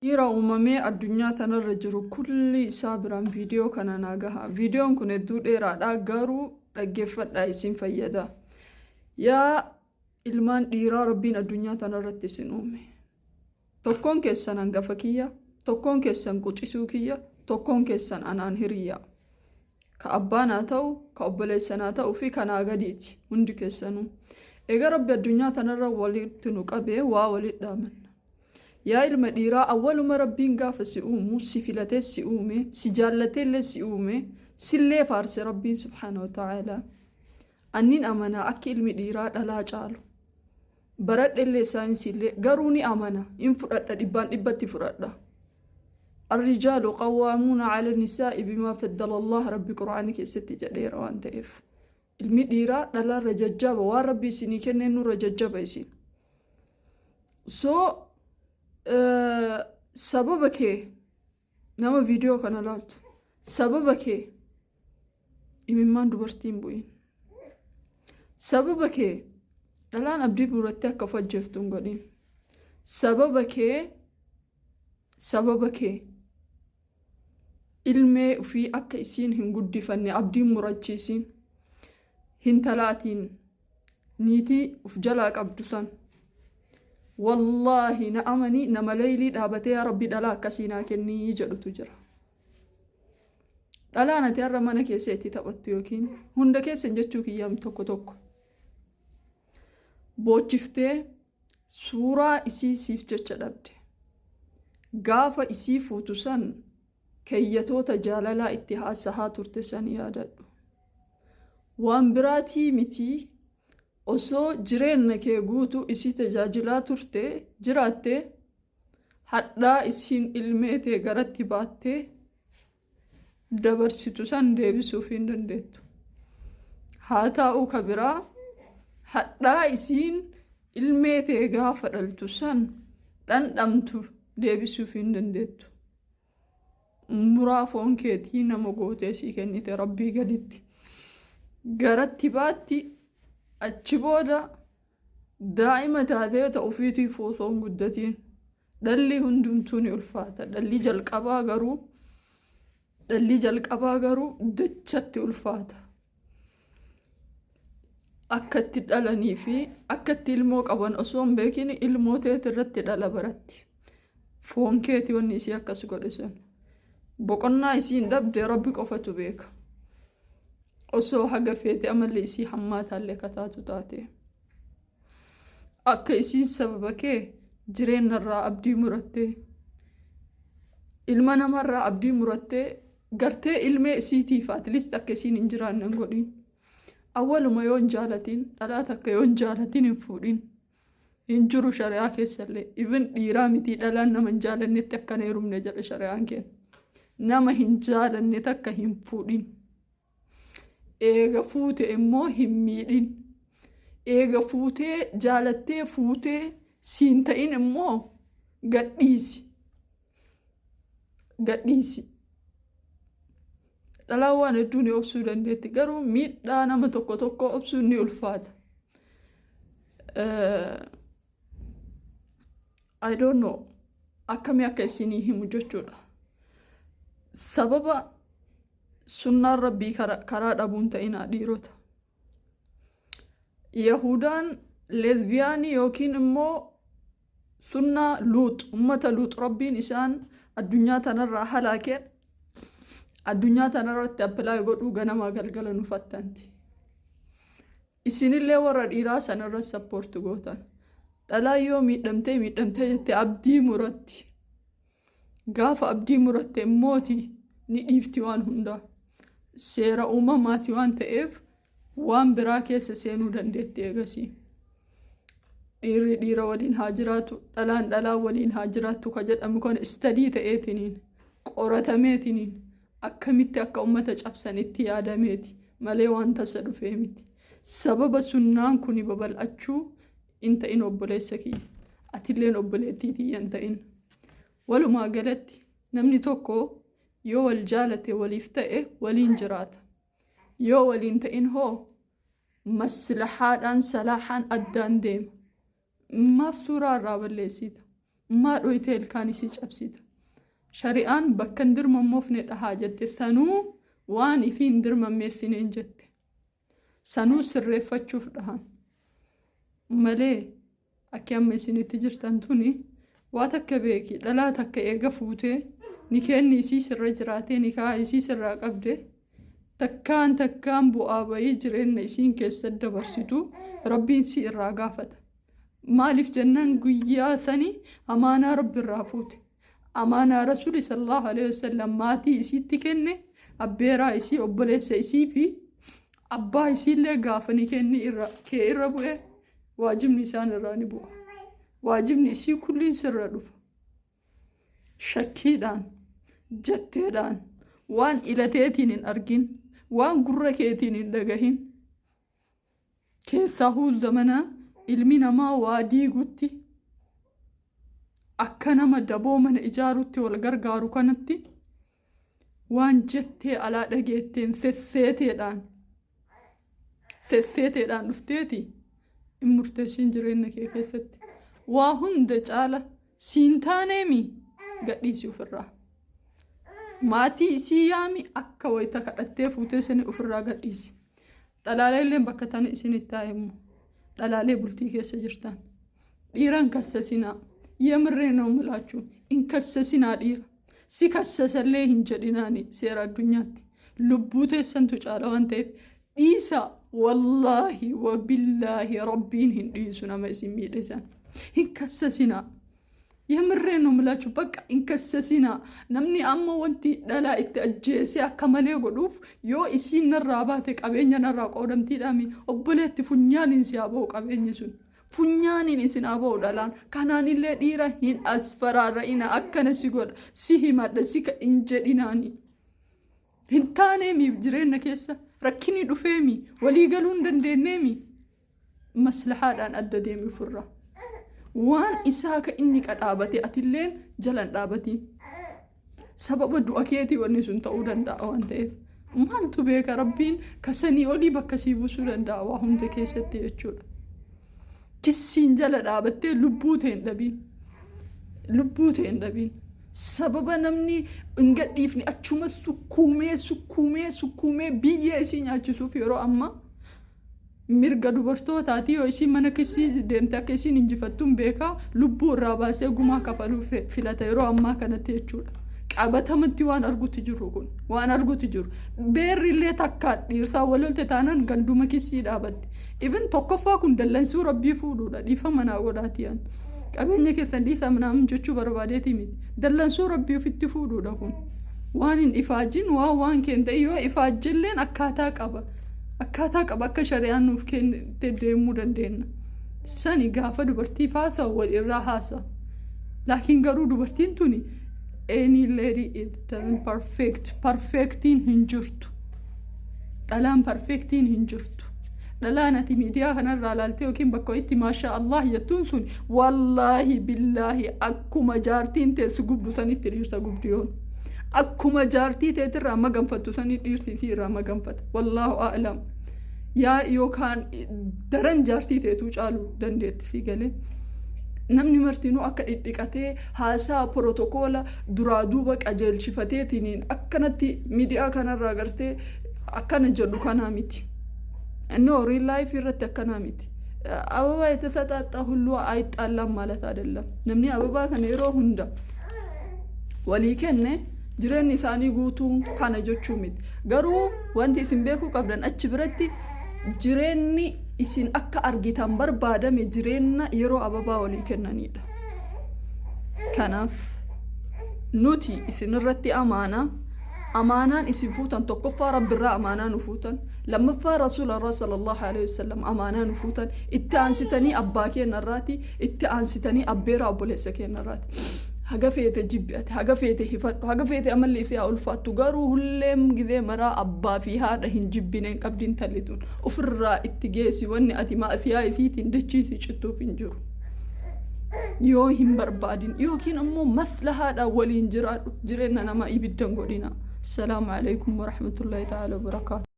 Dhiira uumamee addunyaa tanarra jiru kulli isaa biraan viidiyoo kana naagaha. Viidiyoon kun hedduu dheeraadha garuu dhaggeeffadhaa isin fayyada. Yaa ilmaan dhiiraa rabbiin addunyaa tanarratti isin uume. Tokkoon keessan hangafa kiyya, tokkoon keessan quxisuu kiyya, tokkoon keessan anaan hiriyyaa. Ka abbaan haa ta'u, ka obboleessan haa ta'uu fi kanaa gadiiti hundi keessanuu. Egaa rabbi addunyaa tanarra walitti nu qabee waa walitti dhaamanna. Yaa ilma dhiiraa awwaluma rabbiin gaafa si uumu, si filatee si uume, si jaallateellee si uume, sillee faarse rabbiin subhaanahu wa ta'aalaa. Anniin amanaa akka ilmi dhiiraa dhalaa caalu. Baradheellee saayinsiillee garuu ni amana, in fudhadha dhibbaan dhibbatti fudhadha. الرجال قوامون على النساء بما فضل الله ربي قرآن كيستي جدير وان تئف المديرة دلا رججابة وربي سيني كننو رججابة يسين سببك نما فيديو كان لالت سببك إممان دوبرتين بوين سببك دلان أبدي برتك كفجفتون قديم سببك ilmee ufii akka isiin hin guddifanne abdiin murachiisin hin talaatiin niitii uf jalaa qabdu san wallaahi na amanii nama leeylii dhaabatee yaa rabbi dhalaa akkasii naa kennii jedhutu jira. Dhalaan ati har'a mana keessa itti taphattu yookiin hunda keessan jechuu kiyyaam tokko tokko boochiftee suuraa isii siif jecha dhabde gaafa isii fuutu san keeyyatoota jaalalaa itti haasahaa turte san yaadadhu. Waan biraatii miti osoo jireenya kee guutuu isii tajaajilaa turte jiraatte hadhaa isiin ilmeetee garatti baattee dabarsitu san deebisuuf hin dandeettu. Haa ta'u ka biraa hadhaa isiin ilmeetee gaafa dhaltu san dhandhamtu deebisuuf hin dandeettu. Muraa foon keetii nama gootee sii kennite rabbii gaditti garatti baatti achi booda daa'ima taatee ta'uufiitiif osoo hin guddatiin dhalli hundumtuu ni ulfaata. Dhalli jalqabaa garuu dachatti ulfaata. Akka itti dhalanii fi akka itti ilmoo qaban osoo hin beekin ilmoo teet irratti dhala baratti. Foon keetii wanni isii akkas godhe san. Boqonnaa isiin dhabde rabbi qofatu beeka. Osoo haga feete amallee isii hammaataallee kataatu taate. Akka isiin sababa kee jireenyarraa abdii murattee ilma namarraa abdii murattee gartee ilmee isiitiif atleast akka isiin hin jiraanne hin godhin. Awwaluma yoo hin jaalatin dhalaa takka yoo hin jaalatin hin fuudhin. Hin jiru shari'aa keessallee even dhiiraa miti dhalaan nama hin jaalannetti akka hin heerumne jedha shari'aan kenna. Nama hin jaalanne takka hin fuudhin. Eega fuute immoo hin miidhin. Eega fuutee jaalattee fuutee siin ta'in immoo gadhiisi. Dhalaan waan hedduu ni obsuu dandeetti garuu miidhaa nama tokko tokko obsuun ni ulfaata. I don't know akkamii akka isinii himu jechuudha. Sababa sunnaan rabbii karaa dhabuun ta'inaa dhiirota. Yahudaan leezbiyaanii yookiin immoo sunnaa luut ummata luut rabbiin isaan addunyaa tanarraa halaakeen addunyaa tanarratti appilaayi godhuu ganamaa galgala nu fattanti. Isinillee warra dhiiraa sanarra sappoortu gootan. Dhalaan yoo miidhamtee jettee abdii muratti. Gaafa abdii muratte mooti ni dhiifti waan hundaa. Seera uumamaati waan ta'eef waan biraa keessa seenuu dandeetti eegasii. Dhiirri dhiira waliin haa jiraatu, dhalaan dhalaa waliin haa jiraatu ka jedhamu kun istadii ta'eetiniin qoratameetiniin akkamitti akka ummata cabsanitti yaadameeti malee waan tasa dhufee miti. Sababa sunnaan kuni babal'achuu in ta'in obboleessa kiyya. Atilleen obboleettii tiyya in ta'in. Walumaa galatti namni tokko yoo wal jaalate waliif ta'e waliin jiraata. Yoo waliin ta'in hoo maslahaadhaan salaahaan addaan deema. Maaf suuraa irraa balleessita. ما دويتي الكانسي cabsita shari'aan bakka dirmammoofne dhahaa jette sanuu waan ifiin dirmammeessineen jette sanuu sirreeffachuuf dhahan malee akka amma isinitti jirtan tuni waa takka beeki dhalaa takka eega fuutee nikeenni isii sirra jiraatee nikaa isii sirraa qabde takkaan bu'aa bayii jireenya isiin keessa dabarsitu rabbiin si irraa gaafata maaliif jennaan guyyaa sani amaanaa rabbi irraa fuute amaanaa rasuuli sallallahu alaihi wasallam maatii isiitti kenne abbeeraa isii obboleessa isii fi abbaa isiillee gaafa nikeenni kee irra bu'e waajibni isaan irraa ni bu'a waajibni isii kulliin sirra dhufa shakkiidhaan jetteedhaan waan ilateetiin hin argin waan gurra keetiin hin dhagahin keessaa huu zamanaa ilmi namaa waa diigutti akka nama daboo mana ijaarutti wal gargaaru kanatti waan jettee alaa dhageetteen sesseeteedhaan dhufteeti in murteessin jireenya kee keessatti waa hunda caala siin taaneemi gadhiisi ofirraa maatii isii yaami akka wayita kadhattee fuutee sani ofirraa gadhiisi dhalaaleelleen bakka tana isinitti taa'emmoo dhalaalee bultii keessa jirtan dhiiraan kassasinaa የምሬ ነው ምላችሁ እንከሰሲና ዲራ ሲከሰሰለ እንጀዲናኒ ሴራ ዱኛቲ ልቡቴ ሰንቱ ጫላዋን ተይፍ ዲሳ والله وبالله ربين هنديسنا ما اسمي ديسان እንከሰሲና የምሬ ነው ምላችሁ በቃ እንከሰሲና ነምኒ አማ ወንቲ ዳላ እተጀሲ አከመሌ ጎዱፍ ዮ ኢሲን ነራባተ ቀበኛ ነራ ቆደምቲ ዳሚ ኦቦሌት ፉኛሊን ሲያበው ቀበኝሱን funyaaniin isin aboo dhalaan kanaanillee dhiira hin asfaraarra'ina akkana si godha si himadha si ka hin jedhinaani hin taaneemi jireenya keessa rakkini dhufeemi walii galuu hin dandeenyeemi maslahaadhaan adda deemi furra waan isaa ka inni qadhaabate atilleen jalan dhaabatiin sababa du'a keetii wanni sun ta'uu danda'a waan ta'eef maaltu beeka rabbiin kasanii olii bakka sii buusuu danda'a waa hunda keessatti jechuudha كسين جلد عبتي لبوتين دبين سببا نمني انقد يفني اتشوما سكومي بيا اسين اتشوسو فيرو اما مرقا دوبرتو تاتي ويسي منا كسي ديمتا كسي ننجفتون بيكا لبو الراباسي قما كفلو فلاتيرو اما كانت يتشولا قابتا متوان ارغو تجرو كون وان ارغو تجرو بير اللي تكاد يرسا ولول تتانان قندوما كسي دابت even tokkoffaa kun dallansuu rabbii fuudhuudha dhiifama godhaatiyaan qabeenya keessan dhiisa manaamin jechuu barbaadeeti miti dallansuu rabbii ofitti fuudhuudha kun waan hin ifaajin waan keente yoo ifaajilleen akkaataa qaba akka shari'aan nuuf kennite deemuu dandeenya sani gaafa dubartii faasa wal irraa haasa laakiin garuu dubartiin tuni any lady it doesn't perfectiin hin jirtu dhalaan perfectiin hin jirtu دلانتي ميديا هنرى لالتي وكين بكويتي ما شاء الله يتونسون والله بالله أكو مجارتين تسقوب دوساني ترير سقوب ديون أكو مجارتي تترى ما قنفت دوساني ترير سيرا ما قنفت والله أعلم يا يوكان درن جارتي تتوج آلو دندت سيقالي نمني مرتينو أكا إدقاتي هاسا بروتوكولا درادوبك أجل شفتيتينين أكنتي ميديا كان راغرتي أكنا جلو كاناميتي انه ريل لايف يرتك كناميتي أبابا يتساطا ሁሉ አይጣላም ማለት አይደለም ነምኒ አበባ ከኔሮ ሁንዳ ወሊከነ ጅረን ኢሳኒ ጉቱ ካነ ጆቹሚት ገሩ ወንቲ ሲምቤኩ ቀብደን አች ብረቲ ጅሬኒ ኢሲን አካ አርጊታን በርባደም ጅሬና የሮ አበባ ወሊከነኒዳ ከናፍ ኑቲ ኢሲን ረቲ أمانان اسم فوتن تقفى رب الرا أمانان وفوتن لما فا رسول الله صلى الله عليه وسلم أمانان وفوتن اتعنستني أباكي نراتي اتعنستني أبيرا أبو ليسكي نراتي هقفيت جبت هقفيت هفت هقفيت أمل لي فيها ألفات تقارو هلم جذي مرا أبا فيها رهن جبينين قبدين تلتون وفرا اتجاسي واني أتي ما أثياي ثيتين دجي ثيشتو فينجور يوهم بربادين يوكين أمو مسلحة أولين جرينا نما إبدن قولنا السلام عليكم ورحمة الله تعالى وبركاته.